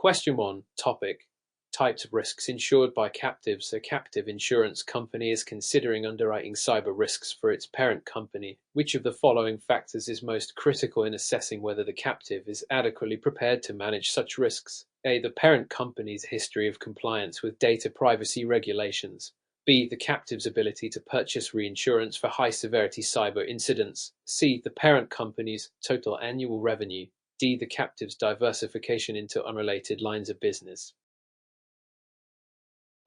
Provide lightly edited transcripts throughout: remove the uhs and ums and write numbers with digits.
Question 1. Topic. Types of risks insured by captives. A captive insurance company is considering underwriting cyber risks for its parent company. Which of the following factors is most critical in assessing whether the captive is adequately prepared to manage such risks? A. The parent company's history of compliance with data privacy regulations. B. The captive's ability to purchase reinsurance for high-severity cyber incidents. C. The parent company's total annual revenue. D. The captive's diversification into unrelated lines of business.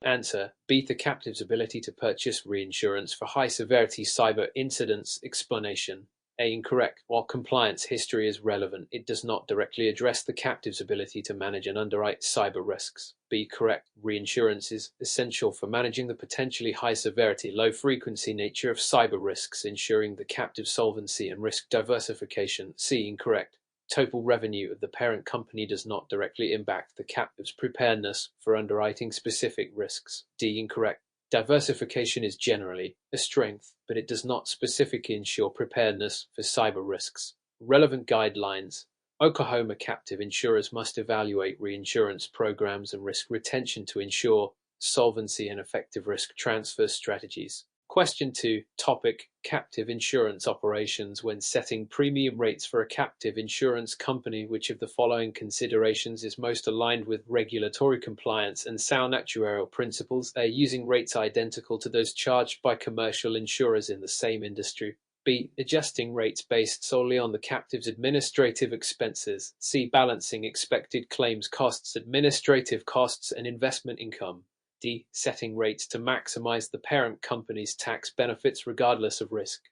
Answer: B. The captive's ability to purchase reinsurance for high-severity cyber incidents. Explanation: A. Incorrect. While compliance history is relevant, it does not directly address the captive's ability to manage and underwrite cyber risks. B. Correct. Reinsurance is essential for managing the potentially high-severity, low-frequency nature of cyber risks, ensuring the captive's solvency and risk diversification. C. Incorrect. Total revenue of the parent company does not directly impact the captive's preparedness for underwriting specific risks. D. Incorrect. Diversification is generally a strength, but it does not specifically ensure preparedness for cyber risks. Relevant guidelines. Oklahoma captive insurers must evaluate reinsurance programs and risk retention to ensure solvency and effective risk transfer strategies. Question 2. Topic. Captive insurance operations. When setting premium rates for a captive insurance company, which of the following considerations is most aligned with regulatory compliance and sound actuarial principles? A. Using rates identical to those charged by commercial insurers in the same industry. B. Adjusting rates based solely on the captive's administrative expenses. C. Balancing expected claims costs, administrative costs, and investment income. D. Setting rates to maximize the parent company's tax benefits regardless of risk.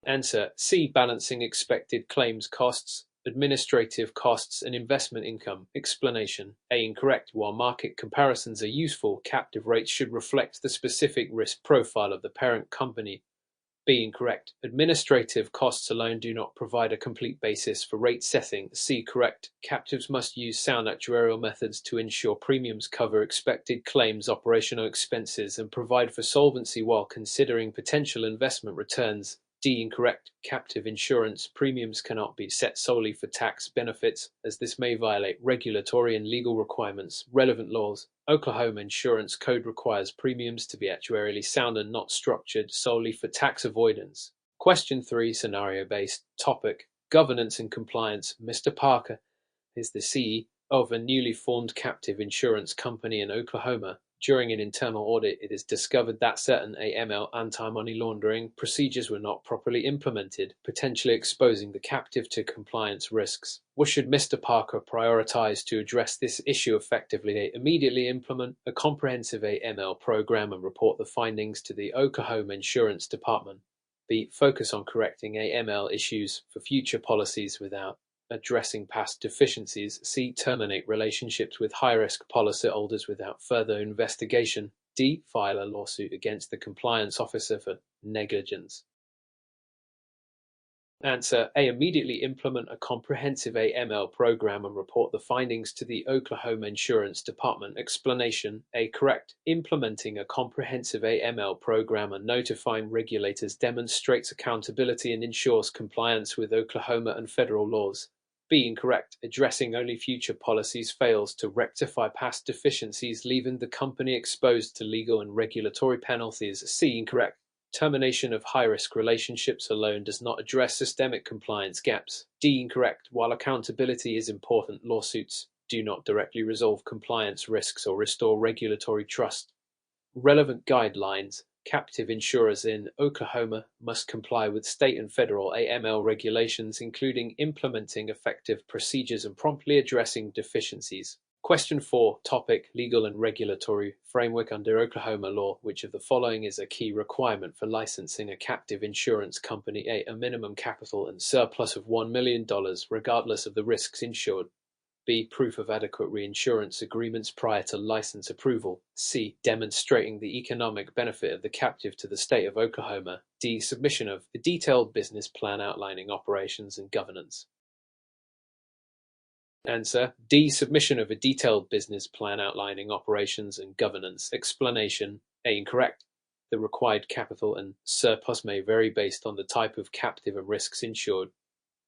Answer: C. Balancing expected claims costs, administrative costs, and investment income. Explanation: A. Incorrect. While market comparisons are useful, captive rates should reflect the specific risk profile of the parent company. B. Incorrect. Administrative costs alone do not provide a complete basis for rate setting. C. Correct. Captives must use sound actuarial methods to ensure premiums cover expected claims, operational expenses, and provide for solvency while considering potential investment returns. D. Incorrect. Captive insurance premiums cannot be set solely for tax benefits, as this may violate regulatory and legal requirements. Relevant laws. Oklahoma Insurance Code requires premiums to be actuarially sound and not structured solely for tax avoidance. Question 3. Scenario-based. Topic. Governance and compliance. Mr. Parker is the CEO of a newly formed captive insurance company in Oklahoma. During an internal audit, it is discovered that certain AML anti-money laundering procedures were not properly implemented, potentially exposing the captive to compliance risks. What should Mr. Parker prioritize to address this issue effectively? A. Immediately implement a comprehensive AML program and report the findings to the Oklahoma Insurance Department. B. Focus on correcting AML issues for future policies without addressing past deficiencies. C. Terminate relationships with high-risk policyholders without further investigation. D. File a lawsuit against the compliance officer for negligence. Answer: A. Immediately implement a comprehensive AML program and report the findings to the Oklahoma Insurance Department. Explanation: A. Correct. Implementing a comprehensive AML program and notifying regulators demonstrates accountability and ensures compliance with Oklahoma and federal laws. B. Incorrect. Addressing only future policies fails to rectify past deficiencies, leaving the company exposed to legal and regulatory penalties. C. Incorrect. Termination of high-risk relationships alone does not address systemic compliance gaps. D. Incorrect. While accountability is important, lawsuits do not directly resolve compliance risks or restore regulatory trust. Relevant guidelines. Captive insurers in Oklahoma must comply with state and federal AML regulations, including implementing effective procedures and promptly addressing deficiencies. Question 4. Topic. Legal and regulatory framework. Under Oklahoma law, which of the following is a key requirement for licensing a captive insurance company? A. A minimum capital and surplus of $1 million, regardless of the risks insured. B. Proof of adequate reinsurance agreements prior to license approval. C. Demonstrating the economic benefit of the captive to the state of Oklahoma. D. Submission of a detailed business plan outlining operations and governance. Answer: D. Submission of a detailed business plan outlining operations and governance. Explanation: A. Incorrect. The required capital and surplus may vary based on the type of captive and risks insured.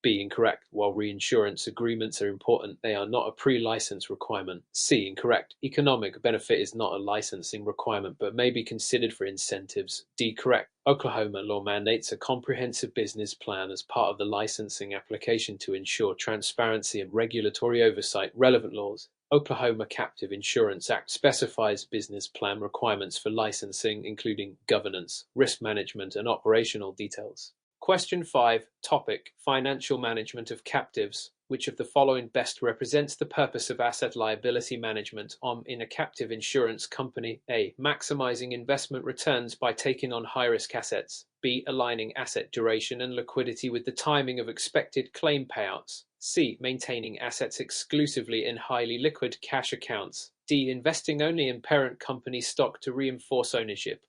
B. Incorrect. While reinsurance agreements are important, they are not a pre-license requirement. C. Incorrect. Economic benefit is not a licensing requirement, but may be considered for incentives. D. Correct. Oklahoma law mandates a comprehensive business plan as part of the licensing application to ensure transparency and regulatory oversight. Relevant laws. Oklahoma Captive Insurance Act specifies business plan requirements for licensing, including governance, risk management, and operational details. Question 5. Topic: Financial management of captives. Which of the following best represents the purpose of asset liability management in a captive insurance company? A. Maximizing investment returns by taking on high-risk assets. B. Aligning asset duration and liquidity with the timing of expected claim payouts. C. Maintaining assets exclusively in highly liquid cash accounts. D. Investing only in parent company stock to reinforce ownership.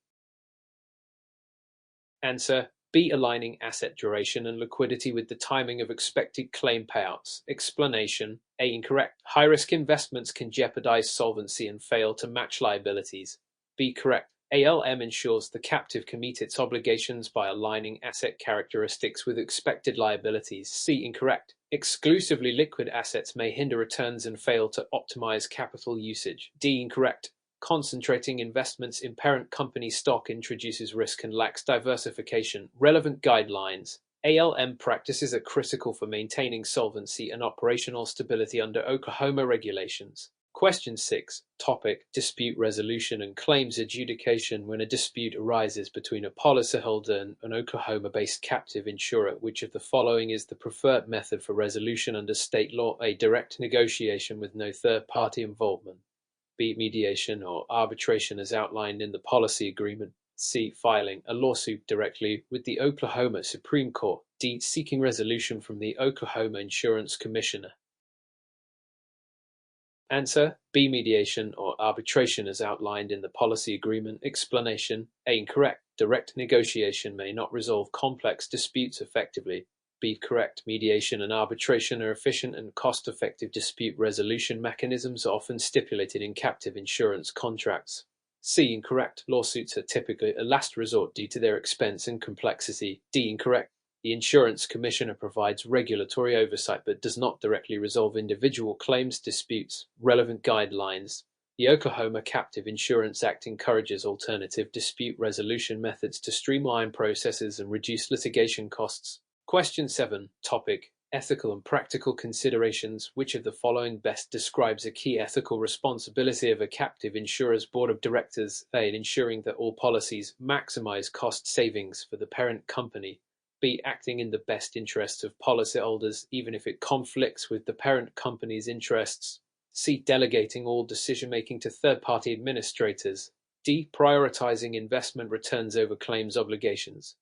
Answer: B. Aligning asset duration and liquidity with the timing of expected claim payouts. Explanation: A. Incorrect. High-risk investments can jeopardize solvency and fail to match liabilities. B. Correct. ALM ensures the captive can meet its obligations by aligning asset characteristics with expected liabilities. C. Incorrect. Exclusively liquid assets may hinder returns and fail to optimize capital usage. D. Incorrect. Concentrating investments in parent company stock introduces risk and lacks diversification. Relevant guidelines. ALM practices are critical for maintaining solvency and operational stability under Oklahoma regulations. Question 6. Topic: Dispute resolution and claims adjudication. When a dispute arises between a policyholder and an Oklahoma-based captive insurer, which of the following is the preferred method for resolution under state law? A. Direct negotiation with no third-party involvement. B. Mediation or arbitration as outlined in the policy agreement. C. Filing a lawsuit directly with the Oklahoma Supreme Court. D. Seeking resolution from the Oklahoma Insurance Commissioner. Answer: B. Mediation or arbitration as outlined in the policy agreement. Explanation: A. Incorrect. Direct negotiation may not resolve complex disputes effectively. B. Correct. Mediation and arbitration are efficient and cost-effective dispute resolution mechanisms often stipulated in captive insurance contracts. C. Incorrect. Lawsuits are typically a last resort due to their expense and complexity. D. Incorrect. The Insurance Commissioner provides regulatory oversight but does not directly resolve individual claims disputes. Relevant guidelines. The Oklahoma Captive Insurance Act encourages alternative dispute resolution methods to streamline processes and reduce litigation costs. Question 7. Topic: Ethical and practical considerations. Which of the following best describes a key ethical responsibility of a captive insurer's board of directors? A. Ensuring that all policies maximize cost savings for the parent company. B. Acting in the best interests of policyholders, even if it conflicts with the parent company's interests. C. Delegating all decision-making to third-party administrators. D. Prioritizing investment returns over claims obligations.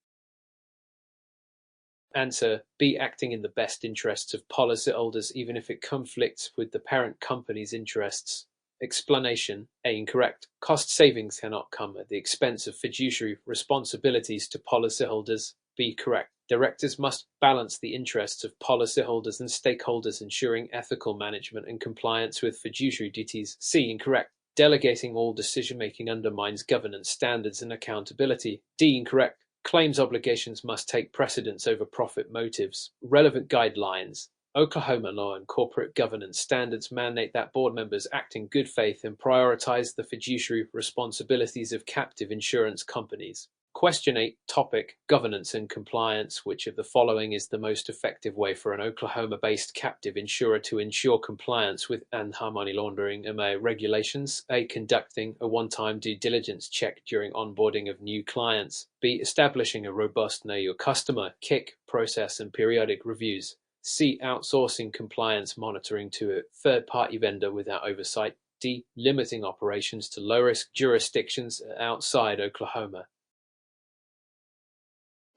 Answer: B. Acting in the best interests of policyholders, even if it conflicts with the parent company's interests. Explanation: A. Incorrect. Cost savings cannot come at the expense of fiduciary responsibilities to policyholders. B. Correct. Directors must balance the interests of policyholders and stakeholders, ensuring ethical management and compliance with fiduciary duties. C. Incorrect. Delegating all decision-making undermines governance standards and accountability. D. Incorrect. Claims obligations must take precedence over profit motives. Relevant guidelines. Oklahoma law and corporate governance standards mandate that board members act in good faith and prioritize the fiduciary responsibilities of captive insurance companies. Question 8. Topic: Governance and compliance. Which of the following is the most effective way for an Oklahoma-based captive insurer to ensure compliance with anti-money laundering MA regulations? A. Conducting a one-time due diligence check during onboarding of new clients. B. Establishing a robust Know Your Customer (KIC) process and periodic reviews. C. Outsourcing compliance monitoring to a third-party vendor without oversight. D. Limiting operations to low-risk jurisdictions outside Oklahoma.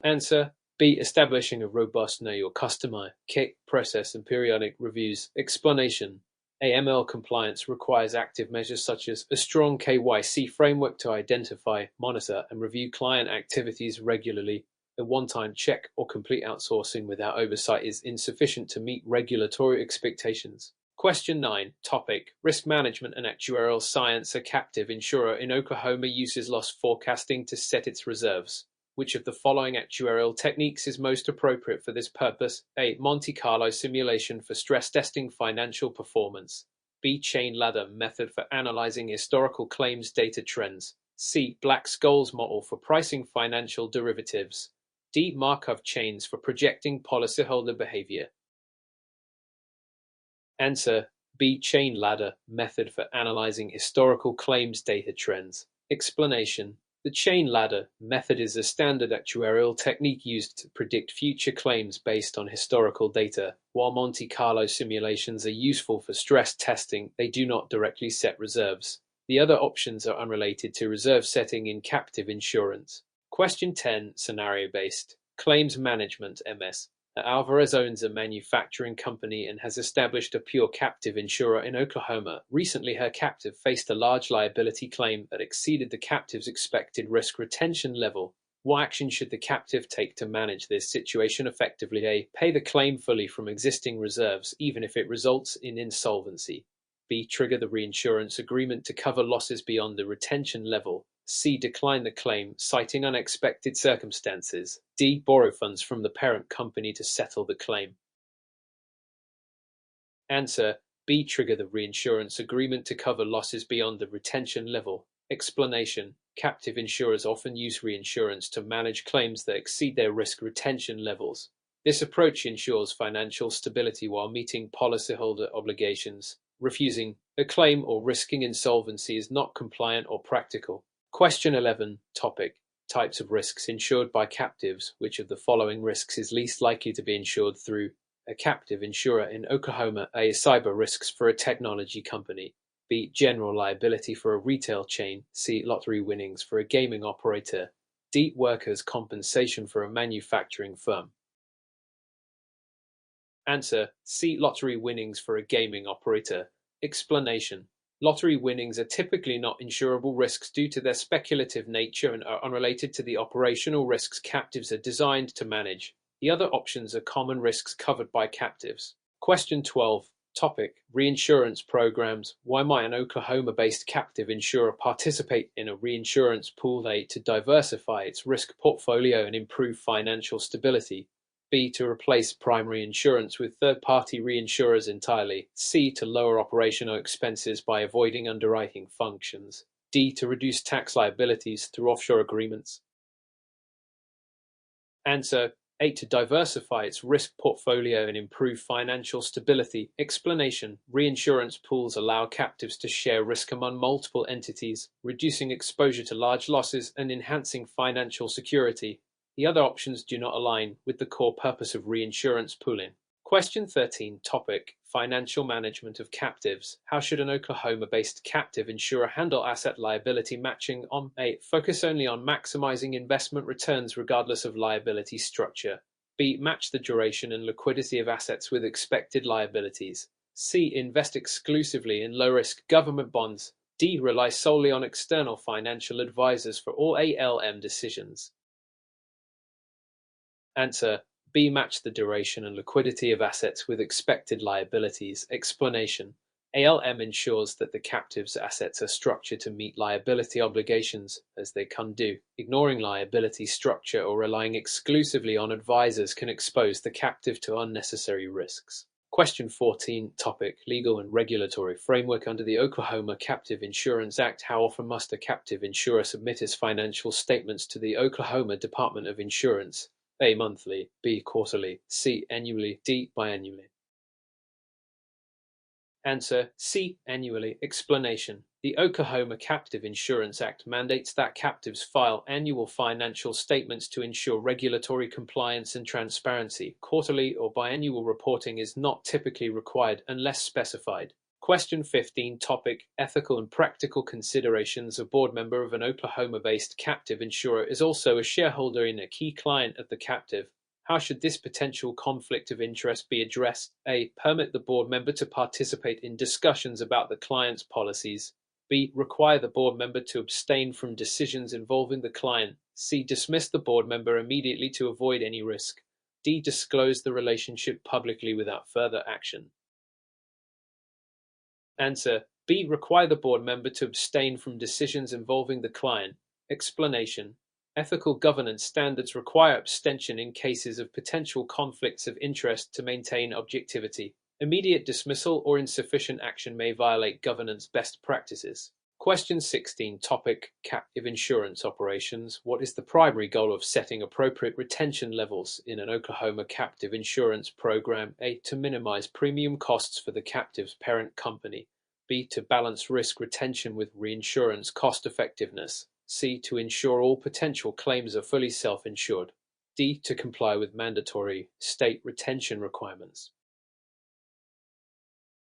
Answer: B. Establishing a robust Know Your Customer (KIC) process and periodic reviews. Explanation: AML compliance requires active measures such as a strong KYC framework to identify, monitor, and review client activities regularly. A one-time check or complete outsourcing without oversight is insufficient to meet regulatory expectations. Question 9. Topic: Risk management and actuarial science. A captive insurer in Oklahoma uses loss forecasting to set its reserves. Which of the following actuarial techniques is most appropriate for this purpose? A. Monte Carlo simulation for stress testing financial performance. B. Chain ladder method for analyzing historical claims data trends. C. Black-Scholes model for pricing financial derivatives. D. Markov chains for projecting policyholder behavior. Answer: B. Chain ladder method for analyzing historical claims data trends. Explanation: the chain ladder method is a standard actuarial technique used to predict future claims based on historical data. While Monte Carlo simulations are useful for stress testing, they do not directly set reserves. The other options are unrelated to reserve setting in captive insurance. Question 10, scenario-based. Claims management, MS. Alvarez owns a manufacturing company and has established a pure captive insurer in Oklahoma. Recently, her captive faced a large liability claim that exceeded the captive's expected risk retention level. What action should the captive take to manage this situation effectively? A. Pay the claim fully from existing reserves, even if it results in insolvency. B. Trigger the reinsurance agreement to cover losses beyond the retention level. C. Decline the claim, citing unexpected circumstances. D. Borrow funds from the parent company to settle the claim. Answer: B. Trigger the reinsurance agreement to cover losses beyond the retention level. Explanation: captive insurers often use reinsurance to manage claims that exceed their risk retention levels. This approach ensures financial stability while meeting policyholder obligations. Refusing a claim or risking insolvency is not compliant or practical. Question 11, topic: types of risks insured by captives. Which of the following risks is least likely to be insured through a captive insurer in Oklahoma? A. Cyber risks for a technology company. B. General liability for a retail chain. C. Lottery winnings for a gaming operator. D. Workers' compensation for a manufacturing firm. Answer: C. Lottery winnings for a gaming operator. Explanation: lottery winnings are typically not insurable risks due to their speculative nature and are unrelated to the operational risks captives are designed to manage. The other options are common risks covered by captives. Question 12, topic: reinsurance programs. Why might an Oklahoma-based captive insurer participate in a reinsurance pool? A. To diversify its risk portfolio and improve financial stability. B. To replace primary insurance with third-party reinsurers entirely. C. To lower operational expenses by avoiding underwriting functions. D. To reduce tax liabilities through offshore agreements. Answer: A. To diversify its risk portfolio and improve financial stability. Explanation: reinsurance pools allow captives to share risk among multiple entities, reducing exposure to large losses and enhancing financial security. The other options do not align with the core purpose of reinsurance pooling. Question 13, topic: financial management of captives. How should an Oklahoma-based captive insurer handle asset liability matching? On A. Focus only on maximizing investment returns regardless of liability structure. B. Match the duration and liquidity of assets with expected liabilities. C. Invest exclusively in low-risk government bonds. D. Rely solely on external financial advisors for all ALM decisions. Answer: B. Match the duration and liquidity of assets with expected liabilities. Explanation: ALM ensures that the captive's assets are structured to meet liability obligations as they can do. Ignoring liability structure or relying exclusively on advisors can expose the captive to unnecessary risks. Question 14, topic: legal and regulatory framework. Under the Oklahoma Captive Insurance Act, how often must a captive insurer submit its financial statements to the Oklahoma Department of Insurance? A. Monthly. B. Quarterly. C. Annually. D. Biannually. Answer: C. Annually. Explanation: the Oklahoma Captive Insurance Act mandates that captives file annual financial statements to ensure regulatory compliance and transparency. Quarterly or biannual reporting is not typically required unless specified. Question 15, topic: ethical and practical considerations. A board member of an Oklahoma-based captive insurer is also a shareholder in a key client of the captive. How should this potential conflict of interest be addressed? A. Permit the board member to participate in discussions about the client's policies. B. Require the board member to abstain from decisions involving the client. C. Dismiss the board member immediately to avoid any risk. D. Disclose the relationship publicly without further action. Answer: B. Require the board member to abstain from decisions involving the client. Explanation: Ethical governance standards require abstention in cases of potential conflicts of interest to maintain objectivity. Immediate dismissal or insufficient action may violate governance best practices. Question 16. Topic: Captive insurance operations. What is the primary goal of setting appropriate retention levels in an Oklahoma captive insurance program? A. To minimize premium costs for the captive's parent company. B. To balance risk retention with reinsurance cost effectiveness. C. To ensure all potential claims are fully self-insured. D. To comply with mandatory state retention requirements.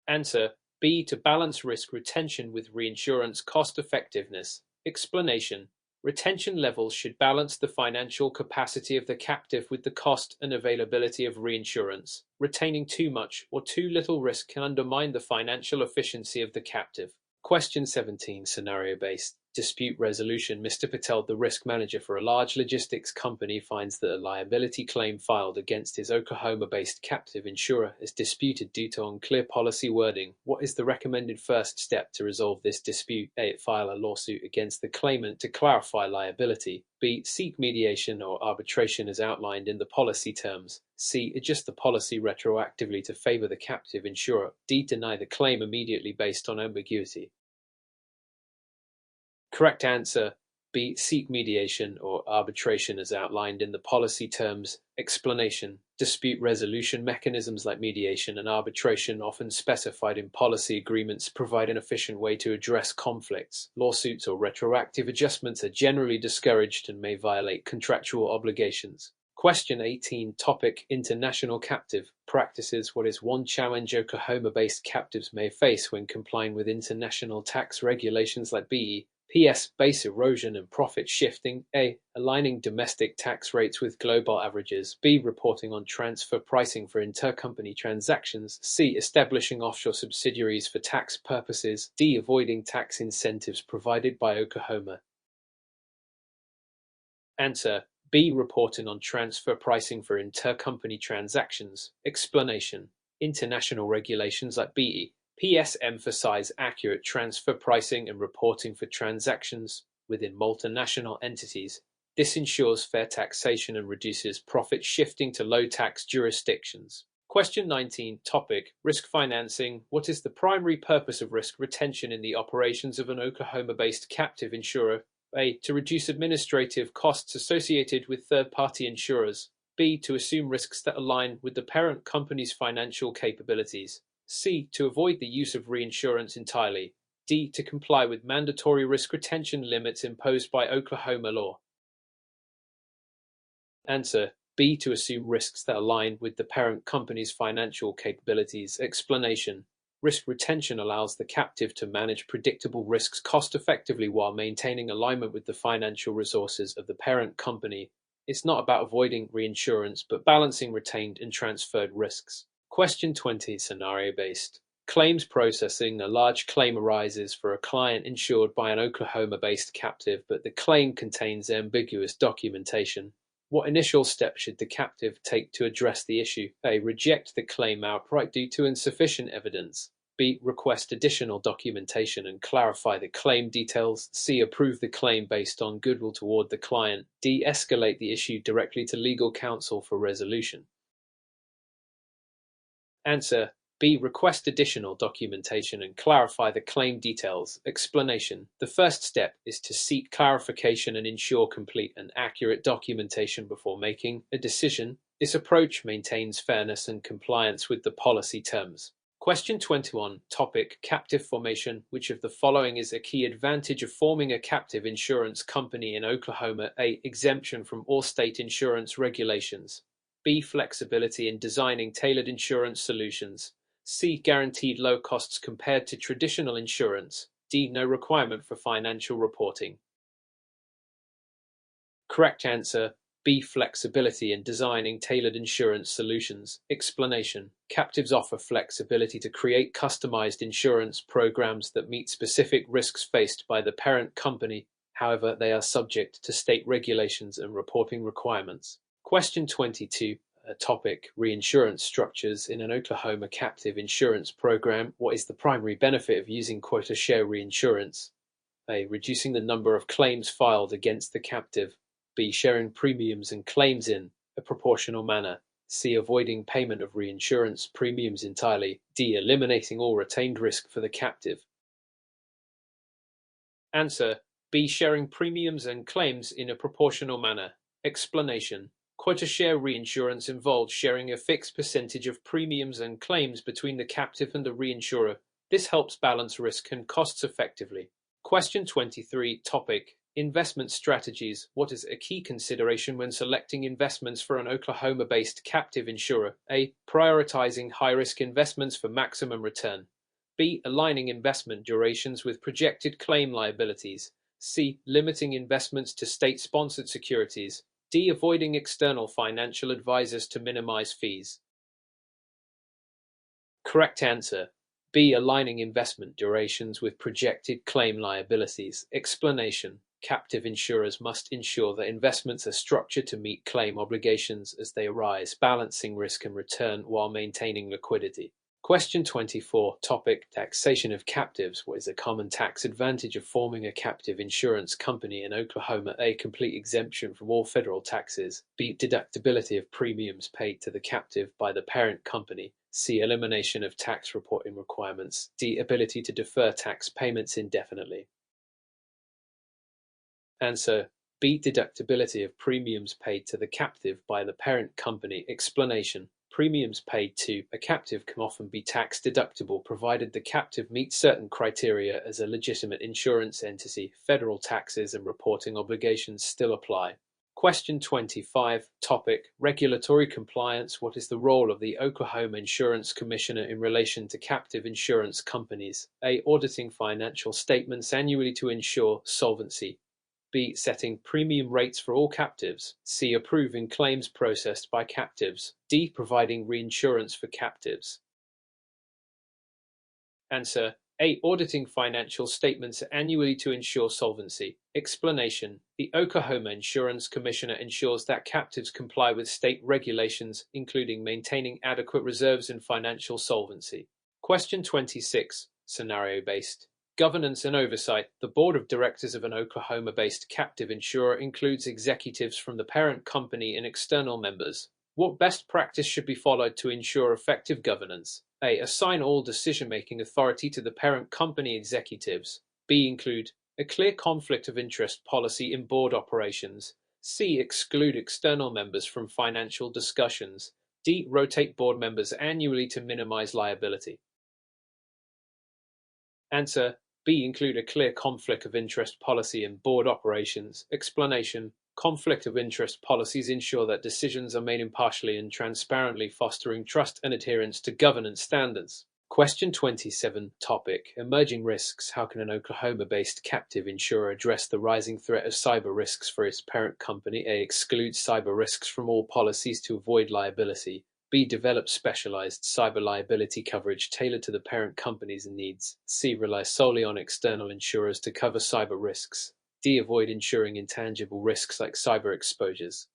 Answer: B. To balance risk retention with reinsurance cost effectiveness. Explanation: retention levels should balance the financial capacity of the captive with the cost and availability of reinsurance. Retaining too much or too little risk can undermine the financial efficiency of the captive. Question 17. Scenario-based dispute resolution. Mr. Patel, the risk manager for a large logistics company, finds that a liability claim filed against his Oklahoma-based captive insurer is disputed due to unclear policy wording. What is the recommended first step to resolve this dispute? A. File a lawsuit against the claimant to clarify liability. B. Seek mediation or arbitration as outlined in the policy terms. C. Adjust the policy retroactively to favor the captive insurer. D. Deny the claim immediately based on ambiguity. Correct answer: B. Seek mediation or arbitration as outlined in the policy terms. Explanation: dispute resolution mechanisms like mediation and arbitration, often specified in policy agreements, provide an efficient way to address conflicts. Lawsuits or retroactive adjustments are generally discouraged and may violate contractual obligations. Question 18. Topic: International captive practices. What is one challenge Oklahoma-based captives may face when complying with international tax regulations like BEPS base erosion and profit shifting? A. Aligning domestic tax rates with global averages. B. Reporting on transfer pricing for intercompany transactions. C. Establishing offshore subsidiaries for tax purposes. D. Avoiding tax incentives provided by Oklahoma. Answer: B. Reporting on transfer pricing for intercompany transactions. Explanation: international regulations like BEPS emphasize accurate transfer pricing and reporting for transactions within multinational entities. This ensures fair taxation and reduces profit shifting to low-tax jurisdictions. Question 19. Topic: Risk financing. What is the primary purpose of risk retention in the operations of an Oklahoma-based captive insurer? A. To reduce administrative costs associated with third-party insurers. B. To assume risks that align with the parent company's financial capabilities. C. To avoid the use of reinsurance entirely. D. To comply with mandatory risk retention limits imposed by Oklahoma law. Answer: B. To assume risks that align with the parent company's financial capabilities. Explanation: risk retention allows the captive to manage predictable risks cost-effectively while maintaining alignment with the financial resources of the parent company. It's not about avoiding reinsurance, but balancing retained and transferred risks. Question 20. Scenario-based claims processing. A large claim arises for a client insured by an Oklahoma-based captive, but the claim contains ambiguous documentation. What initial steps should the captive take to address the issue? A. Reject the claim outright due to insufficient evidence. B. Request additional documentation and clarify the claim details. C. Approve the claim based on goodwill toward the client. D. Escalate the issue directly to legal counsel for resolution. Answer: B. Request additional documentation and clarify the claim details. Explanation: the first step is to seek clarification and ensure complete and accurate documentation before making a decision. This approach maintains fairness and compliance with the policy terms. Question 21. Topic: Captive formation. Which of the following is a key advantage of forming a captive insurance company in Oklahoma? A. Exemption from all state insurance regulations. B. Flexibility in designing tailored insurance solutions. C. Guaranteed low costs compared to traditional insurance. D. No requirement for financial reporting. Correct answer: B. Flexibility in designing tailored insurance solutions. Explanation: captives offer flexibility to create customized insurance programs that meet specific risks faced by the parent company. However, they are subject to state regulations and reporting requirements. Question 22. Topic: Reinsurance structures in an Oklahoma captive insurance program. What is the primary benefit of using quota share reinsurance? A. Reducing the number of claims filed against the captive. B. Sharing premiums and claims in a proportional manner. C. Avoiding payment of reinsurance premiums entirely. D. Eliminating all retained risk for the captive. Answer: B. Sharing premiums and claims in a proportional manner. Explanation: Quota share reinsurance involves sharing a fixed percentage of premiums and claims between the captive and the reinsurer. This helps balance risk and costs effectively. Question 23. Topic: Investment strategies. What is a key consideration when selecting investments for an Oklahoma-based captive insurer? A. Prioritizing high-risk investments for maximum return. B. Aligning investment durations with projected claim liabilities. C. Limiting investments to state-sponsored securities. D. Avoiding external financial advisors to minimize fees. Correct answer: B. Aligning investment durations with projected claim liabilities. Explanation: Captive insurers must ensure that investments are structured to meet claim obligations as they arise, balancing risk and return while maintaining liquidity. Question 24. Topic: Taxation of captives. What is a common tax advantage of forming a captive insurance company in Oklahoma? A. Complete exemption from all federal taxes. B. Deductibility of premiums paid to the captive by the parent company. C. Elimination of tax reporting requirements. D. Ability to defer tax payments indefinitely. Answer: B. Deductibility of premiums paid to the captive by the parent company. Explanation: Premiums paid to a captive can often be tax deductible provided the captive meets certain criteria as a legitimate insurance entity. Federal taxes and reporting obligations still apply. Question 25. Topic: Regulatory compliance. What is the role of the Oklahoma Insurance Commissioner in relation to captive insurance companies? A. Auditing financial statements annually to ensure solvency. B. Setting premium rates for all captives. C. Approving claims processed by captives. D. Providing reinsurance for captives. Answer: A. Auditing financial statements annually to ensure solvency. Explanation: The Oklahoma Insurance Commissioner ensures that captives comply with state regulations, including maintaining adequate reserves and financial solvency. Question 26. Scenario-based. Governance and oversight. The board of directors of an Oklahoma-based captive insurer includes executives from the parent company and external members. What best practice should be followed to ensure effective governance? A. Assign all decision-making authority to the parent company executives. B. Include a clear conflict of interest policy in board operations. C. Exclude external members from financial discussions. D. Rotate board members annually to minimize liability. Answer: B. Include a clear conflict of interest policy in board operations. Explanation: Conflict of interest policies ensure that decisions are made impartially and transparently, fostering trust and adherence to governance standards. Question 27. Topic: Emerging risks. How can an Oklahoma-based captive insurer address the rising threat of cyber risks for its parent company? A. Exclude cyber risks from all policies to avoid liability. B. Develop specialized cyber liability coverage tailored to the parent company's needs. C. Rely solely on external insurers to cover cyber risks. D. Avoid insuring intangible risks like cyber exposures.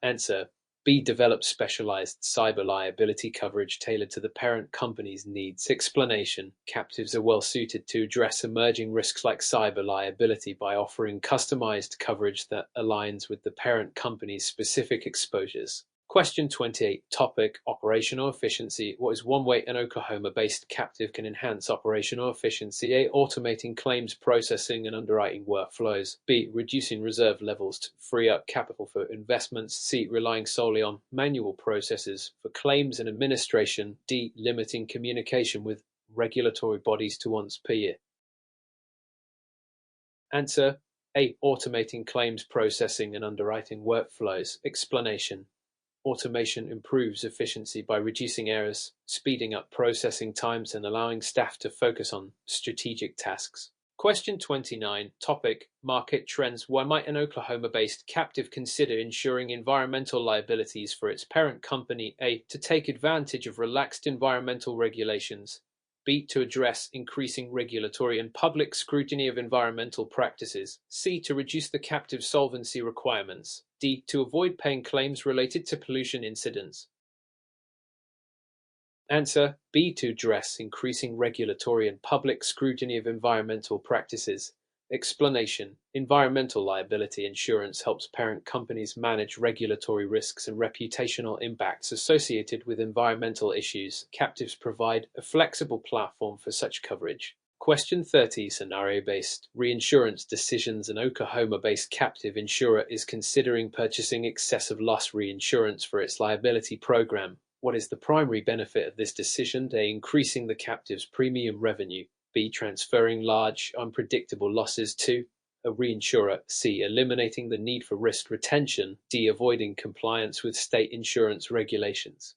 Answer: B. Develop specialized cyber liability coverage tailored to the parent company's needs. Explanation: Captives are well suited to address emerging risks like cyber liability by offering customized coverage that aligns with the parent company's specific exposures. Question 28. Topic: Operational efficiency. What is one way an Oklahoma-based captive can enhance operational efficiency? A. Automating claims processing and underwriting workflows. B. Reducing reserve levels to free up capital for investments. C. Relying solely on manual processes for claims and administration. D. Limiting communication with regulatory bodies to once per year. Answer: A. Automating claims processing and underwriting workflows. Explanation: Automation improves efficiency by reducing errors, speeding up processing times, and allowing staff to focus on strategic tasks. Question 29. Topic: Market trends. Why might an Oklahoma-based captive consider insuring environmental liabilities for its parent company? A. To take advantage of relaxed environmental regulations. B. To address increasing regulatory and public scrutiny of environmental practices. C. To reduce the captive solvency requirements. D. To avoid paying claims related to pollution incidents. Answer: B. To address increasing regulatory and public scrutiny of environmental practices. Explanation: environmental liability insurance helps parent companies manage regulatory risks and reputational impacts associated with environmental issues. Captives provide a flexible platform for such coverage. Question 30: Scenario-based reinsurance decisions. An Oklahoma-based captive insurer is considering purchasing excessive loss reinsurance for its liability program. What is the primary benefit of this decision? A. Increasing the captive's premium revenue. B. Transferring large, unpredictable losses to a reinsurer. C. Eliminating the need for risk retention. D. Avoiding compliance with state insurance regulations.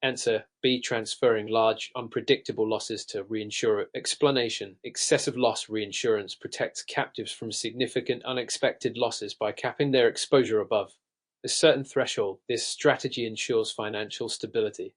Answer: B. Transferring large, unpredictable losses to reinsurer. Explanation: excessive loss reinsurance protects captives from significant unexpected losses by capping their exposure above a certain threshold. This strategy ensures financial stability.